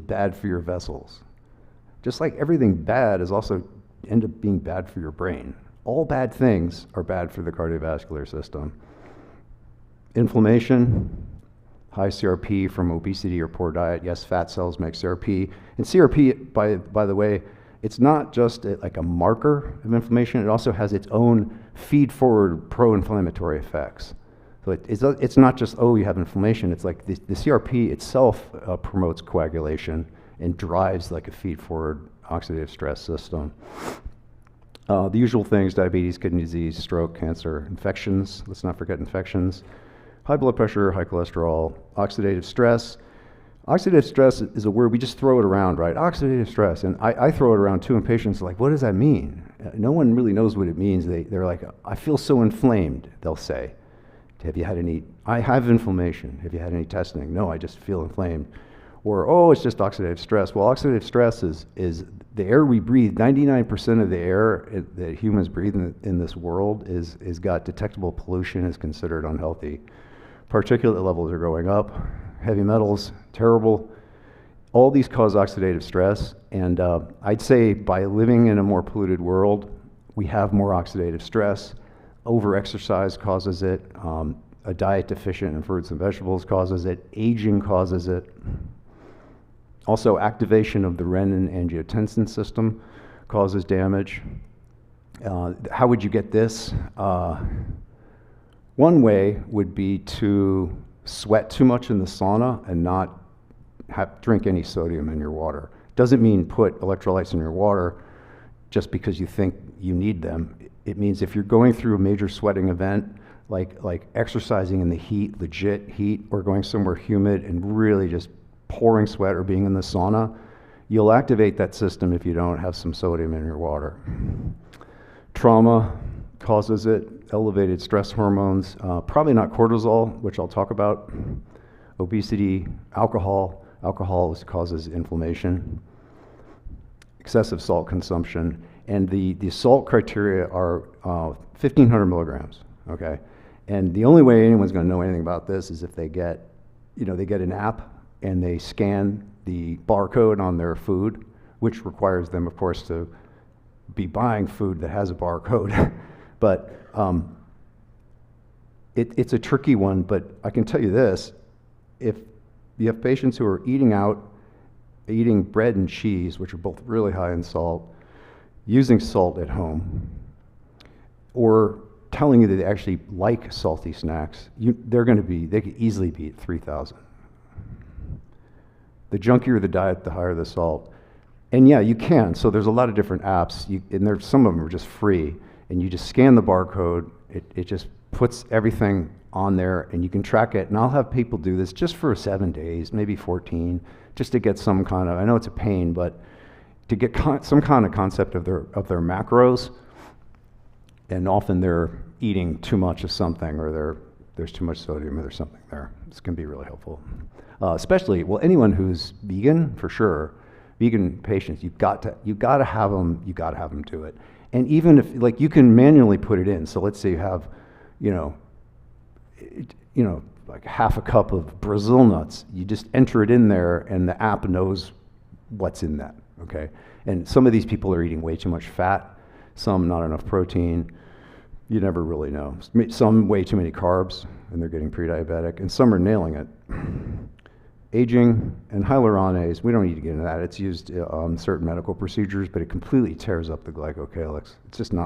bad for your vessels. Just like everything bad is also end up being bad for your brain. All bad things are bad for the cardiovascular system. Inflammation, high CRP from obesity or poor diet. Yes, fat cells make CRP. And CRP, by the way, it's not just like a marker of inflammation, it also has its own feed-forward pro-inflammatory effects. So it's not just, oh, you have inflammation, it's like the CRP itself promotes coagulation and drives like a feed-forward oxidative stress system. The usual things: diabetes, kidney disease, stroke, cancer, infections. Let's not forget infections. High blood pressure, high cholesterol, oxidative stress. Oxidative stress is a word, we just throw it around, right? Oxidative stress, and I throw it around too, and patients are like, what does that mean? No one really knows what it means. They're like, I feel so inflamed, they'll say. Have you had any, I have inflammation. Have you had any testing? No, I just feel inflamed. Or, oh, it's just oxidative stress. Well, oxidative stress is the air we breathe. 99% of the air that humans breathe in this world is got detectable pollution, is considered unhealthy. Particulate levels are going up. Heavy metals, terrible. All these cause oxidative stress, and I'd say by living in a more polluted world, we have more oxidative stress. Over-exercise causes it. A diet deficient in fruits and vegetables causes it. Aging causes it. Also, activation of the renin-angiotensin system causes damage. How would you get this? One way would be to sweat too much in the sauna and not drink any sodium in your water. Doesn't mean put electrolytes in your water just because you think you need them. It means if you're going through a major sweating event, like exercising in the heat, legit heat, or going somewhere humid and really just pouring sweat, or being in the sauna, you'll activate that system if you don't have some sodium in your water. Trauma causes it. Elevated stress hormones, probably not cortisol, which I'll talk about. Obesity, alcohol. Alcohol causes inflammation. Excessive salt consumption. And the salt criteria are 1,500 milligrams, okay? And the only way anyone's gonna know anything about this is if they get an app and they scan the barcode on their food, which requires them, of course, to be buying food that has a barcode. But it's a tricky one, but I can tell you this: if you have patients who are eating bread and cheese, which are both really high in salt, using salt at home, or telling you that they actually like salty snacks, they could easily be at 3,000. The junkier the diet, the higher the salt. And yeah, you can. So there's a lot of different apps, and some of them are just free. And you just scan the barcode, it just puts everything on there, and you can track it. And I'll have people do this just for 7 days, maybe 14, just to get some kind of, I know it's a pain, but to get some kind of concept of their macros. And often they're eating too much of something, or there's too much sodium, or there's something there. This can be really helpful. Especially, well, anyone who's vegan, for sure, vegan patients, you gotta have them do it. And even if, like, you can manually put it in. So let's say you have, like half a cup of Brazil nuts. You just enter it in there, and the app knows what's in that, okay? And some of these people are eating way too much fat, some not enough protein. You never really know. Some way too many carbs, and they're getting pre-diabetic, and some are nailing it. Aging and hyaluronase, we don't need to get into that. It's used on certain medical procedures, but it completely tears up the glycocalyx. It's just not